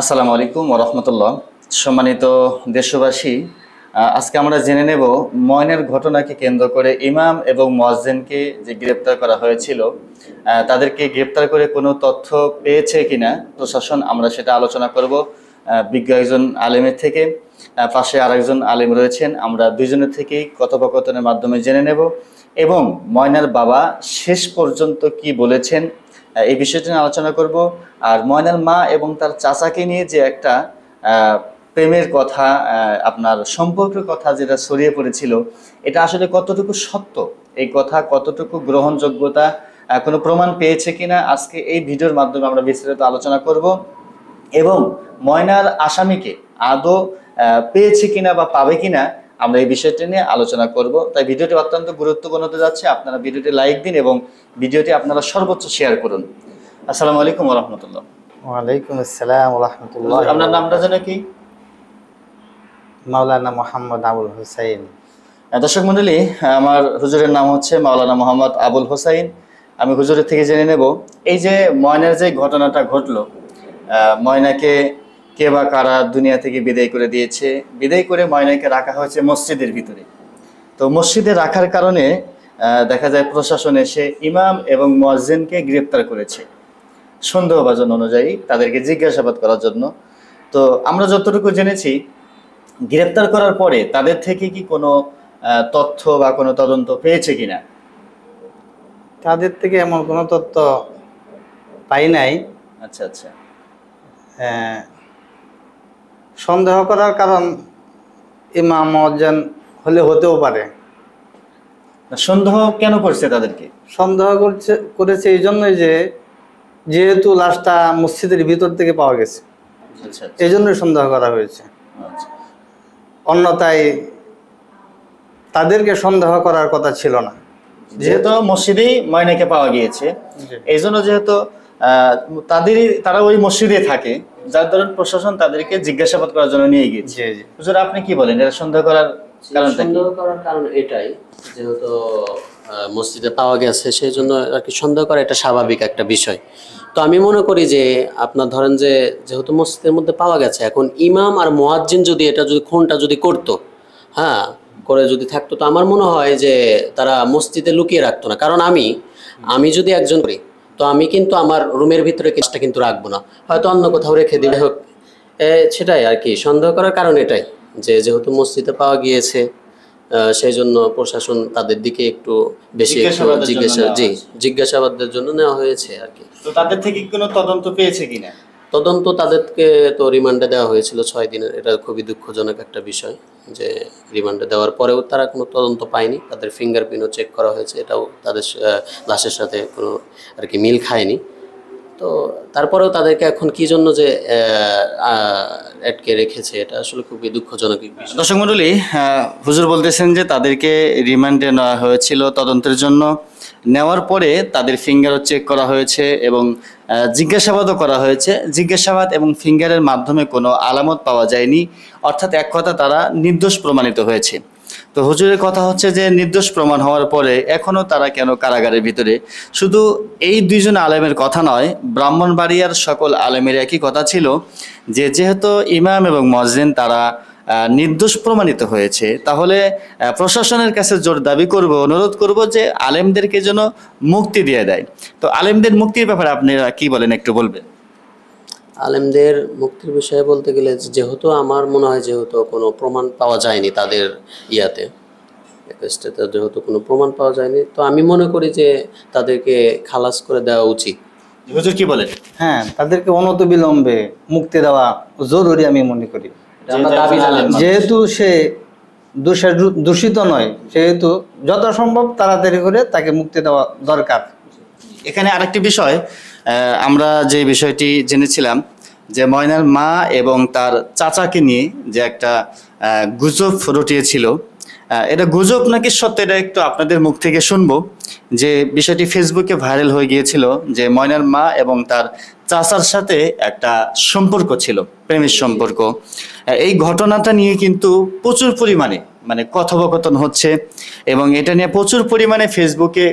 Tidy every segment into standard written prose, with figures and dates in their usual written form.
আসসালামু আলাইকুম ওয়া রাহমাতুল্লাহ। সম্মানিত দেশবাসী, আজকে আমরা জেনে নেব ময়নার ঘটনাকে কেন্দ্র করে ইমাম এবং মুয়াজ্জিনকে যে গ্রেপ্তার করা হয়েছিল, তাদেরকে গ্রেপ্তার করে কোনো তথ্য পেয়েছে কিনা প্রশাসন, আমরা সেটা আলোচনা করব বিজ্ঞ একজন আলেমের থেকে। পাশে আরেকজন আলেম রয়েছেন, আমরা দুইজনের থেকেই কথোপকথনের মাধ্যমে জেনে নেব এবং ময়নার বাবা শেষ পর্যন্ত কি বলেছেন এই বিষয়টি নিয়ে আলোচনা করব। আর ময়নার মা এবং তার চাচাকে নিয়ে যে একটা প্রেমের কথা, আপনার সম্পর্কের কথা যেটা ছড়িয়ে পড়েছিল, এটা আসলে কতটুকু সত্য, এই কথা কতটুকু গ্রহণযোগ্যতা, কোনো প্রমাণ পেয়েছে কিনা, আজকে এই ভিডিওর মাধ্যমে আমরা বিস্তারিত আলোচনা করব। এবং ময়নার আসামিকে আদৌ পেয়েছে কিনা বা পাবে কিনা, আমরা এই বিষয়টি নিয়ে আলোচনা করব। তাই ভিডিওটি অত্যন্ত গুরুত্বপূর্ণ হতে যাচ্ছে। আপনারা ভিডিওটি লাইক দিন এবং ভিডিওটি আপনারা সর্বোচ্চ শেয়ার করুন। আসসালামু আলাইকুম ওয়া রাহমাতুল্লাহ। ওয়ালাইকুম আসসালাম ওয়া রাহমাতুল্লাহ। আপনার নামটা যেন কি? মাওলানা মোহাম্মদ আবুল হোসাইন। দর্শক মণ্ডলী, আমার হুজুরের নাম হচ্ছে মাওলানা মোহাম্মদ আবুল হোসাইন। আমি হুজুরের থেকে জেনে নেব, এই যে ময়নার যে ঘটনাটা ঘটলো, ময়নাকে কে বা কারা দুনিয়া থেকে বিদায় করে দিয়েছে। বিদায় করে ময়নাকে রাখা হয়েছে মসজিদের ভিতরে। তো মসজিদে রাখার কারণে দেখা যায় প্রশাসন এসে ইমাম এবং মুয়াজ্জিনকে গ্রেপ্তার করেছে সন্দেহভাজন অনুযায়ী, তাদেরকে জিজ্ঞাসাবাদ করার জন্য। তো আমরা যতটুকু জেনেছি, গ্রেপ্তার করার পরে তাদের থেকে কি কোনো তথ্য বা কোনো তদন্ত পেয়েছে কিনা? তাদের থেকে এমন কোনো তথ্য পাই নাই। আচ্ছা আচ্ছা। সন্দেহ করার কারণ ইমাম মুয়াজ্জিন হলে হতেও পারে। সন্দেহ কেন করছে তাদেরকে? সন্দেহ করেছে এই জন্যই যেহেতু লাশটা মসজিদের ভিতর থেকে পাওয়া গেছে, আচ্ছা আচ্ছা। এই জন্যই সন্দেহ করা হয়েছে। আচ্ছা। অন্যথায় তাদেরকে সন্দেহ করার কথা ছিল না। যেহেতু মসজিদেই ময়নাকে পাওয়া গিয়েছে, এই জন্য যেহেতু তারা ওই মসজিদে থাকে, যার ধরুন প্রশাসন তাদেরকে জিজ্ঞাসাবাদ করার জন্য নিয়ে গিয়েছে। হুজুর, আপনি কি বলেন, এটা সন্দেহ করার কারণটা কি? সন্দেহ করার কারণ এটাই, যেহেতু মসজিদে পাওয়া গেছে, সেই জন্য আর কি সন্দেহ করা এটা স্বাভাবিক একটা বিষয়। তো আমি মনে করি যে আপনার ধরেন যে যেহেতু মসজিদের মধ্যে পাওয়া গেছে, এখন ইমাম আর মুয়াজ্জিন যদি খুনটা যদি করতো, হ্যাঁ করে যদি থাকতো, তো আমার মনে হয় যে তারা মসজিদে লুকিয়ে রাখতো না। কারণ আমি যদি একজন করি, তো আমি কিন্তু আমার রুমের ভিতরে কেসটা কিন্তু রাখবো না, হয়তো অন্য কোথাও রেখে দিলে হোক। সেটাই আর কি, সন্দেহ করার কারণ এটাই যে যেহেতু মসজিদে পাওয়া গিয়েছে, সেই জন্য প্রশাসন তাদের দিকে একটু বেশি জিজ্ঞাসাবাদের জন্য নেওয়া হয়েছে আর কি। তো তাদের থেকে কোনো তদন্ত পেয়েছে কিনা? তদন্ত তাদেরকে তো রিমান্ডে দেওয়া হয়েছিল 6 দিনের। এটা খুবই দুঃখজনক একটা বিষয় যে রিমান্ডে দেওয়ার পরেও তারা কোনো তদন্ত পায়নি। তাদের ফিঙ্গারপ্রিন্টও চেক করা হয়েছে, এটাও তাদের লাশের সাথে কোনো আর কি মিল খায়নি। তো তারপরেও তাদেরকে এখন কি জন্য যে আটকে রেখেছে, এটা আসলে খুবই দুঃখজনক বিষয়। দর্শক মণ্ডলী, হুজুর বলতেছেন যে তাদেরকে রিমান্ডে নেওয়া হয়েছিল তদন্তের জন্য। নেওয়ার পরে তাদের ফিঙ্গারও চেক করা হয়েছে এবং জিজ্ঞাসাবাদও করা হয়েছে। জিজ্ঞাসাবাদ এবং ফিঙ্গারের মাধ্যমে কোনো আলামত পাওয়া যায়নি, অর্থাৎ এক কথা তারা নির্দোষ প্রমাণিত হয়েছে। তো হুজুরের কথা হচ্ছে যে নির্দোষ প্রমাণ হওয়ার পরে এখনও তারা কেন কারাগারের ভিতরে? শুধু এই দুইজন আলেমের কথা নয়, ব্রাহ্মণবাড়িয়ার সকল আলেমের একই কথা ছিল যে যেহেতু ইমাম এবং মুয়াজ্জিন তারা নির্দোষ প্রমাণিত হয়েছে, তাহলে প্রশাসনের কাছে জোর দাবি করব, অনুরোধ করব যে আলেমদেরকে যেন মুক্তি দিয়ে দেয়। তো আলেমদের মুক্তির ব্যাপারে আপনারা কি বলেন, একটু বলবেন? আলেমদের মুক্তির বিষয়ে বলতে গেলে, যেহেতু আমার মনে হয় যেহেতু কোনো প্রমাণ পাওয়া যায়নি তাদের যেহেতু কোনো প্রমাণ পাওয়া যায়নি, তো আমি মনে করি যে তাদেরকে খালাস করে দেওয়া উচিত। হুজুর কি বলেন? হ্যাঁ, তাদেরকে অনতিবিলম্বে মুক্তি দেওয়া জরুরি আমি মনে করি। যেহেতু সে দূষিত নয়, সেহেতু যত সম্ভব তাড়াতাড়ি করে তাকে মুক্তি দেওয়া দরকার। এখানে আরেকটি বিষয়, আমরা যে বিষয়টি জেনেছিলাম যে ময়নার মা এবং তার চাচাকে নিয়ে যে একটা গুজব রটিয়েছিল, এটা গুজব নাকি সত্য, এটা একটু আপনাদের মুখ থেকে শুনবো। যে বিষয়টি ফেসবুকে ভাইরাল হয়ে গিয়েছিল যে ময়নার মা এবং তার চাচার সাথে একটা সম্পর্ক ছিল, প্রেমের সম্পর্ক। এই ঘটনাটা নিয়ে কিন্তু প্রচুর পরিমাণে মানে কথোপকথন হচ্ছে এবং এটা নিয়ে প্রচুর পরিমাণে ফেসবুকে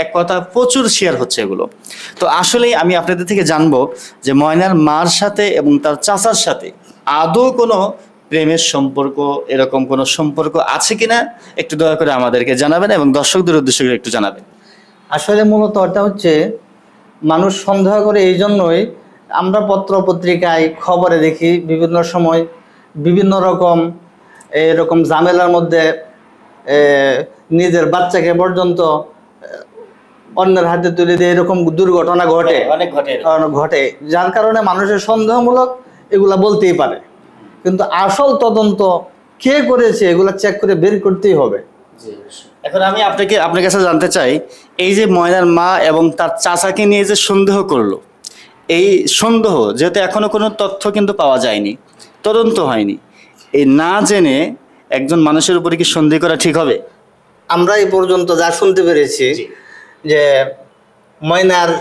এক কথা প্রচুর শেয়ার হচ্ছে এগুলো। তো আসলেই আমি আপনাদের থেকে জানবো যে ময়নার মার সাথে এবং তার চাচার সাথে আদৌ কোনো প্রেমের সম্পর্ক, এরকম কোনো সম্পর্ক আছে কিনা একটু দয়া করে আমাদেরকে জানাবেন এবং দর্শকদের উদ্দেশ্যে করে একটু জানাবেন। আসলে মূলত এটা হচ্ছে মানুষ সন্দেহ করে এই জন্যই, আমরা পত্র পত্রিকায় খবরে দেখি বিভিন্ন সময় বিভিন্ন রকম এরকম ঝামেলার মধ্যে নিজের বাচ্চাকে পর্যন্ত অন্যের হাতে তুলে দিয়ে এরকম দুর্ঘটনা ঘটে, অনেক ঘটে। ঘটে, যার কারণে মানুষের সন্দেহমূলক এগুলা বলতেই পারে, কিন্তু আসল তদন্ত কে করেছে এগুলা চেক করে বের করতেই হবে। এখন আমি আপনার কাছে জানতে চাই, এই যে ময়নার মা এবং তার চাচাকে নিয়ে যে সন্দেহ করলো, এই সন্দেহ যেহেতু এখনো কোনো তথ্য কিন্তু পাওয়া যায়নি, তদন্ত হয়নি, এই না জেনে একজন মানুষের উপরে কি সন্দেহ করা ঠিক হবে? আমরা এই পর্যন্ত যা শুনতে পেরেছি যে ময়নার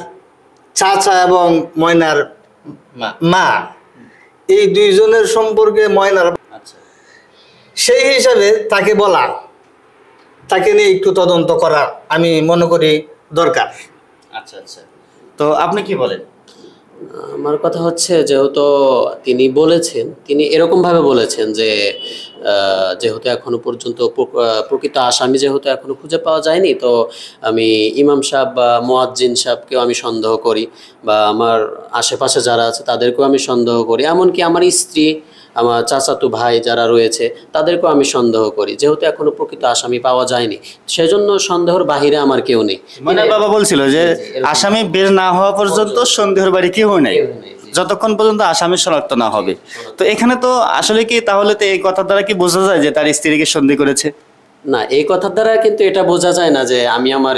চাচা এবং ময়নার মা এই দুইজনের সম্পর্কে ময়নার, সেই হিসাবে তাকে বলা, তাকে নিয়ে একটু তদন্ত করা আমি মনে করি দরকার। আচ্ছা আচ্ছা, তো আপনি কি বলেন? আমার কথা হচ্ছে, যেহেতু তিনি বলেছেন, তিনি এরকমভাবে বলেছেন যে যেহেতু এখনো পর্যন্ত প্রকৃত আসামি যেহেতু এখনো খুঁজে পাওয়া যায়নি, তো আমি ইমাম সাহেব বা মুয়াজ্জিন সাহেবকেও আমি সন্দেহ করি, বা আমার আশেপাশে যারা আছে তাদেরকেও আমি সন্দেহ করি, এমনকি আমার স্ত্রী, আমার চাচাতো ভাই যারা রয়েছে তাদেরকেও আমি সন্দেহ করি, যেহেতু এখনো প্রকৃত আসামি পাওয়া যায়নি, সেজন্য সন্দেহের বাহিরে আমার কেউ নেই। মানে বাবা বলছিল যে আসামি বের না হওয়া পর্যন্ত সন্দেহের বাড়ি কেউ নাই, যতক্ষণ পর্যন্ত আসামি শনাক্ত না হবে। তো এখানে তো আসলে কি তাহলে তো এই কথার দ্বারা কি বোঝা যায় যে তার স্ত্রীকে সন্দেহ করেছে? না, এই কথার দ্বারা কিন্তু এটা বোঝা যায় না যে আমি আমার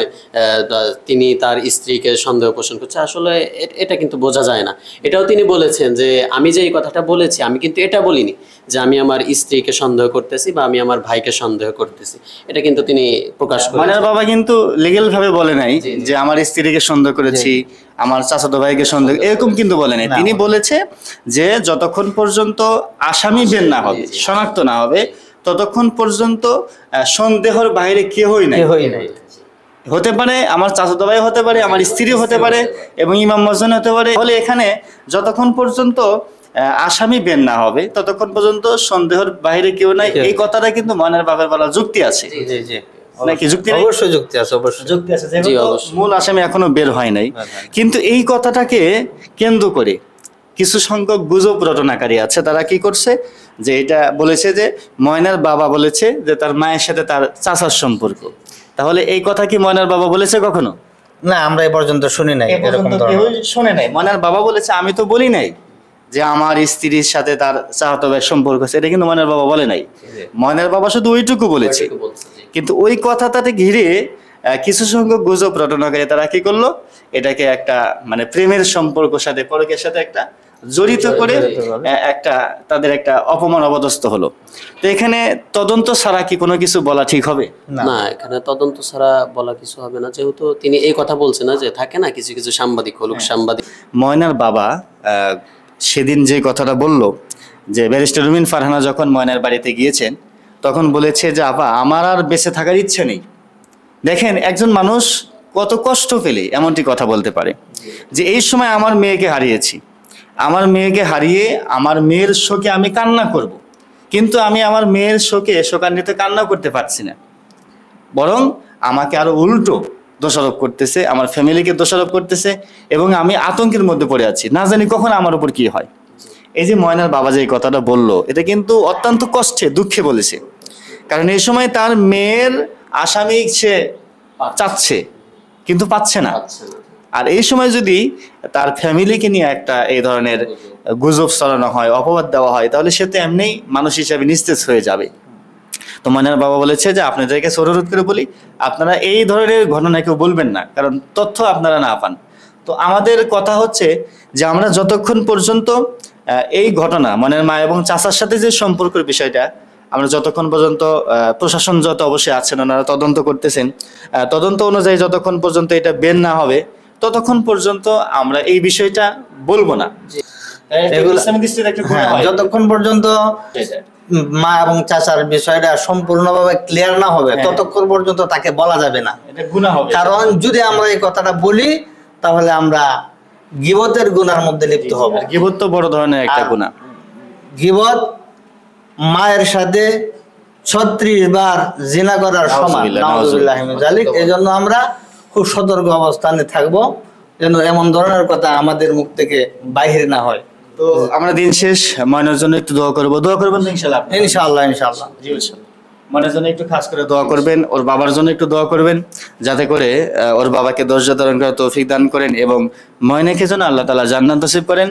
তিনি তার স্ত্রীকে সন্দেহ পোষণ করছে, আসলে এটা কিন্তু বোঝা যায় না। এটাও তিনি বলেছেন যে আমি যে এই কথাটা বলেছি, আমি কিন্তু এটা বলিনি যে আমি আমার স্ত্রীকে সন্দেহ করতেছি বা আমি আমার ভাইকে সন্দেহ করতেছি, এটা কিন্তু তিনি প্রকাশ করেছেন। ময়নার বাবা কিন্তু লিগ্যাল ভাবে বলে নাই যে আমার স্ত্রীকে সন্দেহ করেছি, আমার চাচাতো ভাইকে সন্দেহ, এরকম কিন্তু বলে নাই। তিনি বলেছে যে যতক্ষণ পর্যন্ত আসামি বের না হবে, শনাক্ত না হবে, ততক্ষণ পর্যন্ত সন্দেহের বাইরে কেউই নাই। হতে পারে আমার চাচাতো ভাই, হতে পারে আমার স্ত্রী, হতে পারে এবং ইমাম মুয়াজ্জিন হতে পারে। তাহলে এখানে যতক্ষণ পর্যন্ত আসামি বের না হবে ততক্ষণ পর্যন্ত সন্দেহের বাইরে কেউ নাই, এই কথাটা কিন্তু ময়নার বাবার বলা যুক্তি আছে নাকি? যুক্তি অবশ্যই যুক্তি আছে, অবশ্যই যুক্তি আছে, মূল আসামি এখনো বের হয় নাই। কিন্তু এই কথাটাকে কেন্দ্র করে কিছু সংখ্যক গুজব রটনাকারী আছে, তারা কি করছে যে এটা বলেছে যে ময়নার বাবা বলেছে যে তার মায়ের সাথে তার চাচার সম্পর্ক। তাহলে এই কথা কি ময়নার বাবা বলেছে কখনো? না, আমরা এই পর্যন্ত শুনি নাই, এরকম শুনে নাই। ময়নার বাবা বলেছে আমি তো বলি নাই যে আমার স্ত্রীর সাথে তার চাচাতো ভাইয়ের সম্পর্ক আছে, এটা কিন্তু ময়নার বাবা বলে নাই। ময়নার বাবা শুধু ওইটুকু বলেছে। কিন্তু ওই কথাটাতে ঘিরে কিছু সংখ্যক গুজব রটনাকারী তারা কি করলো, এটাকে একটা মানে প্রেমের সম্পর্কের সাথে, পরকের সাথে একটা জড়িত করে একটা তাদের একটা অপমান অবদস্থ হলো। তো এখানে তদন্ত ছাড়া কি কোনো কিছু বলা ঠিক হবে? না, এখানে তদন্ত ছাড়া বলা কিছু হবে না, যেহেতু তিনি এই কথা বলছেন না যে থাকে না কিছু কিছু সাংবাদিক, হলুক সাংবাদিক। ময়নার বাবা সেদিন যে কথাটা বলল যে ব্যারিস্টার রুমিন ফারহানা যখন ময়নার বাড়িতে গিয়েছেন তখন বলেছে যে আপা আমার আর বেঁচে থাকার ইচ্ছে নেই। দেখেন একজন মানুষ কত কষ্ট পেলে এমনটি কথা বলতে পারে যে এই সময় আমার মেয়েকে হারিয়েছি, আমার মেয়েকে হারিয়ে আমার মেয়ের শোকে আমি কান্না করব, কিন্তু আমি আমার মেয়ের শোকে শোকান্বিত কান্না করতে পারছি না, বরং আমাকে আরো উল্টো দোষারোপ করতেছে, আমার ফ্যামিলিকে দোষারোপ করতেছে এবং আমি আতঙ্কের মধ্যে পড়ে আছি, না জানি কখন আমার উপর কি হয়। এই যে ময়নার বাবা যে কথাটা বললো এটা কিন্তু অত্যন্ত কষ্টে দুঃখে বলেছে, কারণ এই সময় তার মেয়ের আসামি সে চাচ্ছে কিন্তু পাচ্ছে না। আর এই সময় যদি তার ফ্যামিলিকে নিয়ে একটা এই ধরনের গুজব ছড়ানো হয়, অপবাদ দেওয়া হয়, তাহলে সে তো এমনিই মানুষ হিসাবে নিস্তেজ হয়ে যাবে। তো ময়নার বাবা বলেছে যে আপনাদেরকে অনুরোধ করে বলি আপনারা এই ধরনের ঘটনা কেউ বলবেন না, কারণ তথ্য আপনারা না পান। তো আমাদের কথা হচ্ছে যে আমরা যতক্ষণ পর্যন্ত এই ঘটনা ময়নার মা এবং চাচার সাথে যে সম্পর্কের বিষয়টা আমরা যতক্ষণ পর্যন্ত প্রশাসন যত অবশ্যই আছেন ওনারা তদন্ত করতেছেন, তদন্ত অনুযায়ী যতক্ষণ পর্যন্ত এটা বের না হবে ততক্ষণ পর্যন্ত আমরা এই বিষয়টা বলবো না। এগুলো ইসলামী দৃষ্টিতে একটু গুনাহ হ্যাঁ, হয়। যতক্ষণ পর্যন্ত সেটাই। মা এবং চাচার বিষয়টা সম্পূর্ণভাবে ক্লিয়ার না হবে ততক্ষণ পর্যন্ত তাকে বলা যাবে না। এটা গুনাহ হবে। কারণ যদি আমরা এই কথাটা বলি তাহলে আমরা গীবতের গুনার মধ্যে লিপ্ত হব। আর গীবত তো বড় ধরনের একটা আর গুনাহ। গীবত মায়ের সাথে 36 বার জিনা করার সমান। নাউজুবিল্লাহ, নাউজুবিল্লাহ মিন যালিক। এজন্য আমরা খুব সতর্ক অবস্থানে থাকব যেন এমন ধরনের কথা আমাদের মুখ থেকে বাহির না হয়। তো আমরা দিন শেষ ময়নার জন্য একটু দোয়া করব। দোয়া করবেন তো ইনশাআল্লাহ আপনি? ইনশাআল্লাহ ইনশাআল্লাহ। জি ইনশাআল্লাহ। ময়নার জন্য একটু খাস করে দোয়া করবেন, ওর বাবার জন্য একটু দোয়া করবেন, যাতে করে ওর বাবাকে ধৈর্য ধারণ করার তৌফিক দান করেন এবং ময়নাকে যেন আল্লাহ তাআলা জান্নাত নসিব করেন।